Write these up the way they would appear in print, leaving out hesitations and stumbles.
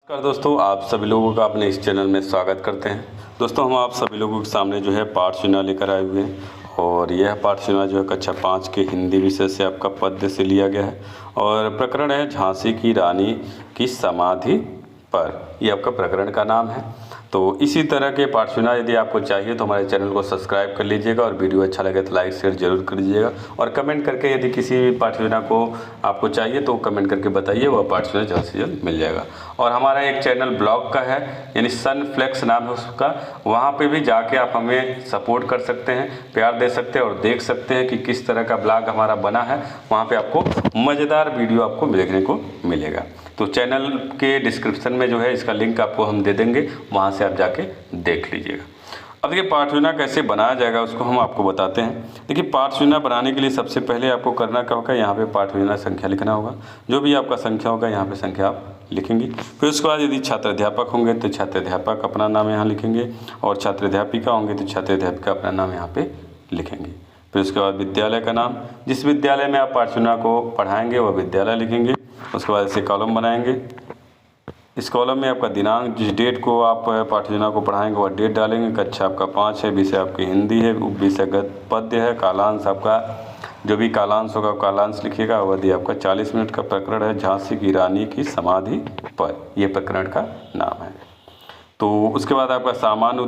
नमस्कार दोस्तों, आप सभी लोगों का अपने इस चैनल में स्वागत करते हैं। दोस्तों, हम आप सभी लोगों के सामने जो है पाठ सूचना लेकर आए हुए हैं और यह पाठ सूचना जो है कक्षा 5 के हिंदी विषय से आपका पद्य से लिया गया है और प्रकरण है झांसी की रानी की समाधि पर। यह आपका प्रकरण का नाम है। तो इसी तरह के पाठ सूचना यदि आपको चाहिए तो हमारे चैनल को सब्सक्राइब कर लीजिएगा और वीडियो अच्छा लगे तो लाइक शेयर जरूर कर दीजिएगा और कमेंट करके यदि किसी भी पाठ सूचना को आपको चाहिए तो कमेंट करके बताइए, वह पाठ सूचना जल्द से जल्द मिल जाएगा। और हमारा एक चैनल ब्लॉग का है, यानी सनफ्लेक्स नाम है उसका, वहाँ पे भी जाके आप हमें सपोर्ट कर सकते हैं, प्यार दे सकते हैं और देख सकते हैं कि किस तरह का ब्लॉग हमारा बना है। वहाँ पे आपको मज़ेदार वीडियो आपको देखने को मिलेगा। तो चैनल के डिस्क्रिप्शन में जो है इसका लिंक आपको हम दे देंगे, वहाँ से आप जाके देख लीजिएगा। अब देखिए पाठ सूचना कैसे बनाया जाएगा उसको हम आपको बताते हैं। देखिए पाठ सूचना बनाने के लिए सबसे पहले आपको करना क्या होगा, यहाँ पे पाठ सूचना संख्या लिखना होगा। जो भी आपका संख्या होगा यहाँ पे संख्या आप लिखेंगे। फिर उसके बाद यदि छात्र अध्यापक होंगे तो छात्र अध्यापक अपना नाम यहाँ लिखेंगे और छात्र अध्यापिका होंगे तो छात्र अध्यापिका अपना नाम यहाँ पे लिखेंगे। फिर उसके बाद विद्यालय का नाम, जिस विद्यालय में आप पाठ सूचना को पढ़ाएंगे वह विद्यालय लिखेंगे। उसके बाद ऐसे कॉलम बनाएंगे। इस कॉलम में आपका दिनांक, जिस डेट को आप पाठ सूचना को पढ़ाएंगे वह डेट डालेंगे। कक्षा आपका 5 है, विषय आपकी हिंदी है, विषयगत पद्य है, कालांश आपका जो भी कालांश होगा कालांश लिखिएगा। अवधि आपका 40 मिनट का प्रकरण है झांसी की रानी की समाधि पर, यह प्रकरण का नाम है। तो उसके बाद आपका सामान्य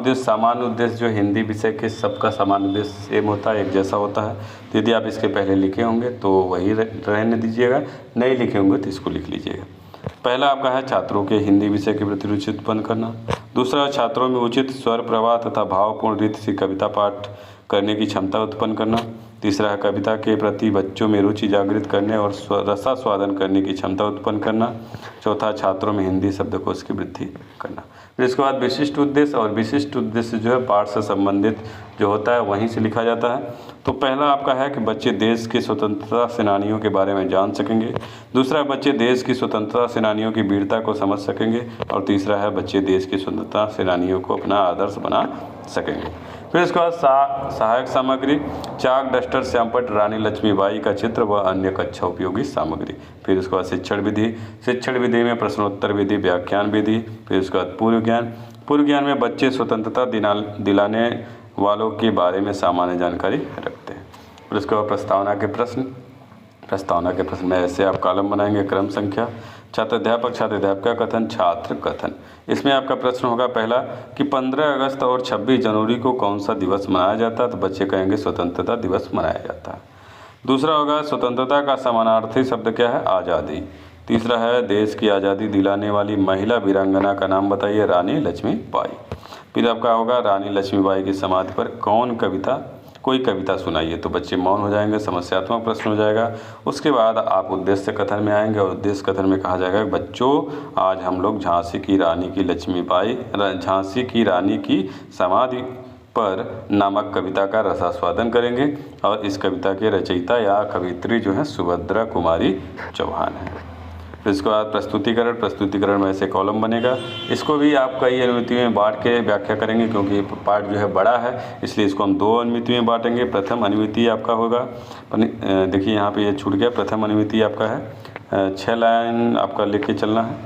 उद्देश्य जो हिंदी विषय के सबका सामान्य उद्देश्य सेम होता है, एक जैसा होता है। तो यदि आप इसके पहले लिखे होंगे तो वही रहने दीजिएगा, नहीं लिखे होंगे तो इसको लिख लीजिएगा। पहला आपका है छात्रों के हिंदी विषय के प्रति रुचि उत्पन्न करना। दूसरा, छात्रों में उचित स्वर प्रवाह तथा भावपूर्ण रीति से कविता पाठ करने की क्षमता उत्पन्न करना। तीसरा है कविता के प्रति बच्चों में रुचि जागृत करने और रसास्वादन करने की क्षमता उत्पन्न करना। चौथा, छात्रों में हिंदी शब्दकोश की वृद्धि करना। फिर इसके बाद विशिष्ट उद्देश्य, और विशिष्ट उद्देश्य जो है पाठ से संबंधित जो होता है वहीं से लिखा जाता है। तो पहला आपका है कि बच्चे देश के स्वतंत्रता सेनानियों के बारे में जान सकेंगे। दूसरा, बच्चे देश की स्वतंत्रता सेनानियों की वीरता को समझ सकेंगे। और तीसरा है बच्चे देश की स्वतंत्रता सेनानियों को अपना आदर्श बना सकेंगे। फिर इसके बाद सहायक सामग्री, चाक, डस्टर, श्यामपट्ट, रानी लक्ष्मीबाई का चित्र व अन्य कक्षा उपयोगी सामग्री। फिर उसके बाद शिक्षण विधि में प्रश्नोत्तर विधि, व्याख्यान विधि। फिर उसके बाद पूर्व ज्ञान में बच्चे स्वतंत्रता दिलाने वालों के बारे में सामान्य जानकारी रखते हैं। फिर उसके बाद प्रस्तावना के प्रश्न में ऐसे आप कॉलम बनाएंगे। क्रम संख्या, छात्र अध्यापिका कथन, छात्र कथन। इसमें आपका प्रश्न होगा पहला कि 15 अगस्त और 26 जनवरी को कौन सा दिवस मनाया जाता है, तो बच्चे कहेंगे स्वतंत्रता दिवस मनाया जाता है। दूसरा होगा स्वतंत्रता का समानार्थी शब्द क्या है, आज़ादी। तीसरा है देश की आज़ादी दिलाने वाली महिला वीरांगना का नाम बताइए, रानी लक्ष्मीबाई। फिर आपका होगा रानी लक्ष्मीबाई की समाधि पर कोई कविता सुनाइए, तो बच्चे मौन हो जाएंगे, समस्यात्मक प्रश्न हो जाएगा। उसके बाद आप उद्देश्य कथन में आएंगे और उद्देश्य कथन में कहा जाएगा बच्चों आज हम लोग झांसी की रानी की समाधि पर नामक कविता का रसास्वादन करेंगे और इस कविता के रचयिता या कवित्री जो है सुभद्रा कुमारी चौहान है। फिर इसके बाद प्रस्तुतिकरण में ऐसे कॉलम बनेगा। इसको भी आप कई अनुमितियों में बांट के व्याख्या करेंगे, क्योंकि पार्ट जो है बड़ा है इसलिए इसको हम 2 अनुमिति में बांटेंगे। प्रथम अनुमिति आपका होगा, देखिए यहाँ पे ये छूट गया, प्रथम अनुमिति आपका है 6 लाइन आपका लिख के चलना है।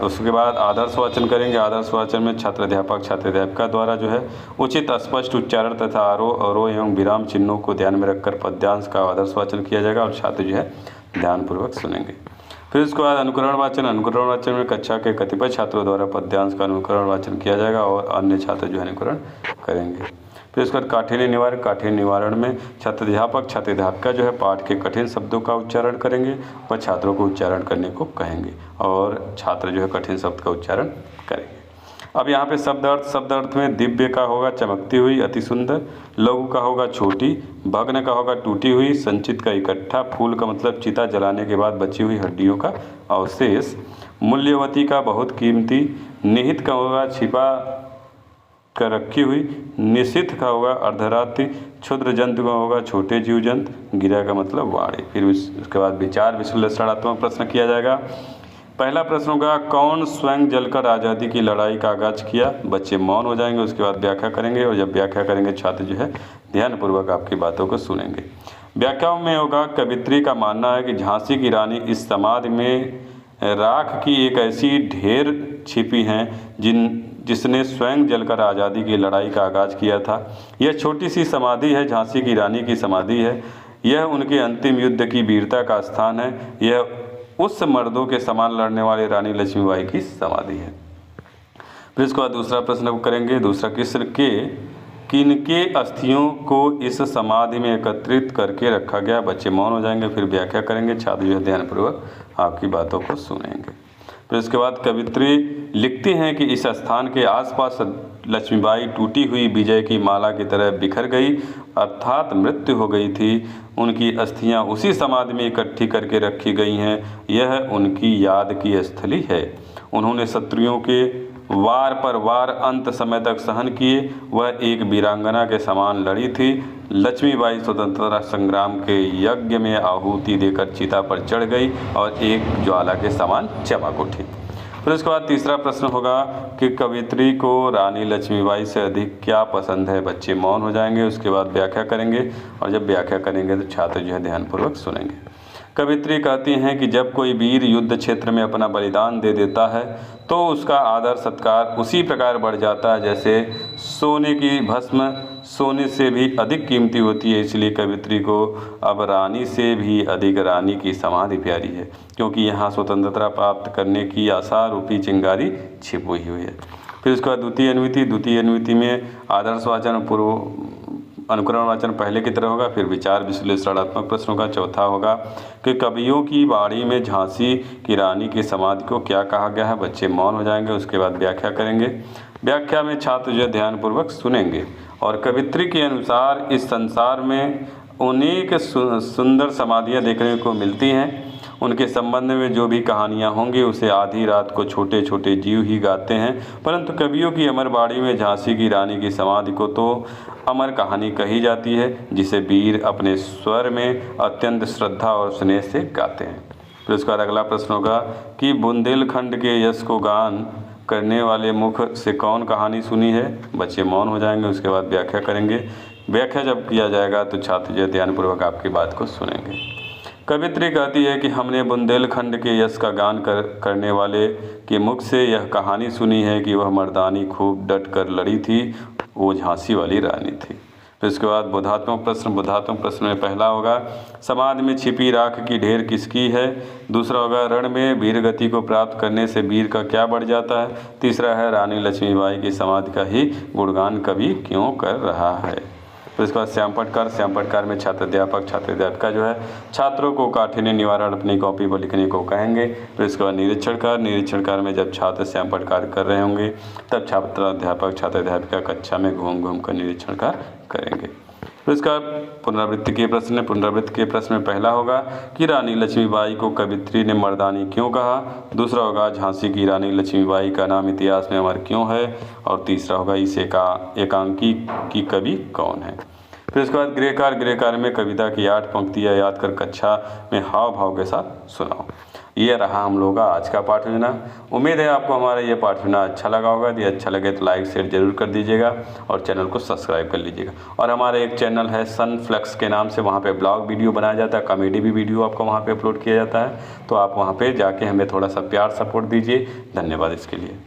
उसके बाद आदर्श वाचन करेंगे। आदर्श वाचन में छात्र अध्यापिका द्वारा जो है उचित स्पष्ट उच्चारण तथा आरोह अवरोह एवं विराम चिन्हों को ध्यान में रखकर पद्यांश का आदर्श वाचन किया जाएगा और छात्र जो है ध्यानपूर्वक सुनेंगे। फिर उसके बाद अनुकरण वाचन में कक्षा के कतिपय छात्रों द्वारा पद्यांश का अनुकरण वाचन किया जाएगा और अन्य छात्र जो है अनुकरण करेंगे। फिर उसके बाद काठिन्य निवारण में छात्र अध्यापिका जो है पाठ के कठिन शब्दों का उच्चारण करेंगे व छात्रों को उच्चारण करने को कहेंगे और छात्र जो है कठिन शब्द का उच्चारण करेंगे। अब यहाँ पे शब्द अर्थ में दिव्य का होगा चमकती हुई, अति सुंदर। लघु का होगा छोटी। भग्न का होगा टूटी हुई। संचित का इकट्ठा। फूल का मतलब चिता जलाने के बाद बची हुई हड्डियों का अवशेष। मूल्यवती का बहुत कीमती। निहित का होगा छिपा कर रखी हुई। निशिथ का होगा अर्धरात्रि। क्षुद्र जंतु का होगा छोटे जीव जंतु। गिरा का मतलब वाणी। फिर उसके बाद विचार विश्लेषणात्मक प्रश्न किया जाएगा। पहला प्रश्न होगा कौन स्वयं जलकर आज़ादी की लड़ाई का आगाज किया। बच्चे मौन हो जाएंगे। उसके बाद व्याख्या करेंगे और जब व्याख्या करेंगे छात्र जो है ध्यानपूर्वक आपकी बातों को सुनेंगे। व्याख्याओं में होगा कवित्री का मानना है कि झांसी की रानी इस समाधि में राख की एक ऐसी ढेर छिपी हैं जिसने स्वयं जलकर आज़ादी की लड़ाई का आगाज़ किया था। यह छोटी सी समाधि है, झांसी की रानी की समाधि है। यह उनके अंतिम युद्ध की वीरता का स्थान है। यह उस मर्दों के समान लड़ने वाले रानी लक्ष्मीबाई की समाधि है। फिर इसके बाद दूसरा प्रश्न करेंगे। दूसरा, किनके अस्थियों को इस समाधि में एकत्रित करके रखा गया? बच्चे मौन हो जाएंगे, फिर व्याख्या करेंगे। छात्र जो है ध्यानपूर्वक आपकी बातों को सुनेंगे। फिर इसके बाद कवित्री लिखती हैं कि इस स्थान के आसपास लक्ष्मीबाई टूटी हुई विजय की माला की तरह बिखर गई, अर्थात मृत्यु हो गई थी। उनकी अस्थियां उसी समाधि में इकट्ठी करके रखी गई हैं। यह उनकी याद की स्थली है। उन्होंने शत्रुओं के वार पर वार अंत समय तक सहन किए। वह एक वीरांगना के समान लड़ी थी। लक्ष्मीबाई स्वतंत्रता संग्राम के यज्ञ में आहुति देकर चिता पर चढ़ गई और एक ज्वाला के समान चमक उठी। फिर उसके बाद तीसरा प्रश्न होगा कि कवित्री को रानी लक्ष्मीबाई से अधिक क्या पसंद है? बच्चे मौन हो जाएंगे, उसके बाद व्याख्या करेंगे और जब व्याख्या करेंगे तो छात्र जो है ध्यानपूर्वक सुनेंगे। कवित्री कहती हैं कि जब कोई वीर युद्ध क्षेत्र में अपना बलिदान दे देता है तो उसका आदर सत्कार उसी प्रकार बढ़ जाता है जैसे सोने की भस्म सोने से भी अधिक कीमती होती है। इसलिए कवित्री को अब रानी से भी अधिक रानी की समाधि प्यारी है, क्योंकि यहाँ स्वतंत्रता प्राप्त करने की आशा रूपी चिंगारी छिपी हुई है। फिर उसके बाद द्वितीय अनुवृत्ति में आदर्शवाचन पूर्व अनुकरण वाचन पहले की तरह होगा। फिर विचार विश्लेषणात्मक प्रश्न होगा। चौथा होगा कि कवियों की वाणी में झांसी की रानी की समाधि को क्या कहा गया है? बच्चे मौन हो जाएंगे, उसके बाद व्याख्या करेंगे। व्याख्या में छात्र जो ध्यानपूर्वक सुनेंगे। और कवित्री के अनुसार इस संसार में अनेक सुंदर समाधियाँ देखने को मिलती हैं। उनके संबंध में जो भी कहानियाँ होंगी उसे आधी रात को छोटे छोटे जीव ही गाते हैं, परंतु कवियों की अमर बाड़ी में झांसी की रानी की समाधि को तो अमर कहानी कही जाती है, जिसे वीर अपने स्वर में अत्यंत श्रद्धा और स्नेह से गाते हैं। फिर उसका अगला प्रश्न होगा कि बुंदेलखंड के यश को गान करने वाले मुख से कौन कहानी सुनी है? बच्चे मौन हो जाएंगे, उसके बाद व्याख्या करेंगे। व्याख्या जब किया जाएगा तो छात्र जो ध्यानपूर्वक आपकी बात को सुनेंगे। कवित्री कहती है कि हमने बुंदेलखंड के यश का गान करने वाले के मुख से यह कहानी सुनी है कि वह मर्दानी खूब डट कर लड़ी थी, वो झांसी वाली रानी थी। फिर इसके बाद बोधात्मक प्रश्न में पहला होगा समाधि में छिपी राख की ढेर किसकी है? दूसरा होगा रण में वीर गति को प्राप्त करने से वीर का क्या बढ़ जाता है? तीसरा है रानी लक्ष्मीबाई की समाधि का ही गुणगान कवि क्यों कर रहा है? फिर इसके बाद श्याम पटकार में छात्र अध्यापिका जो है छात्रों को काठिन्य निवारण अपनी कॉपी पर लिखने को कहेंगे। फिर इसके बाद निरीक्षण कार्य में जब छात्र श्याम पटकार कर रहे होंगे तब छात्र अध्यापिका कक्षा में घूम कर निरीक्षण कार्य करेंगे। फिर इसका पुनरावृत्ति के प्रश्न में पहला होगा कि रानी लक्ष्मीबाई को कवित्री ने मर्दानी क्यों कहा? दूसरा होगा झांसी की रानी लक्ष्मीबाई का नाम इतिहास में अमर क्यों है? और तीसरा होगा इस एकांकी की कवि कौन है? फिर उसके बाद गृहकार्य में कविता की 8 पंक्तियाँ याद कर कक्षा में हाव भाव के साथ सुनाओ। ये रहा हम लोगों का आज का पाठ योजना। उम्मीद है आपको हमारा ये पाठ योजना अच्छा लगा होगा। यदि अच्छा लगे तो लाइक शेयर जरूर कर दीजिएगा और चैनल को सब्सक्राइब कर लीजिएगा। और हमारा एक चैनल है सनफ्लेक्स के नाम से, वहाँ पे ब्लॉग वीडियो बनाया जाता है, कॉमेडी भी वीडियो आपको वहाँ पे अपलोड किया जाता है, तो आप वहाँ पे जाके हमें थोड़ा सा प्यार सपोर्ट दीजिए। धन्यवाद इसके लिए।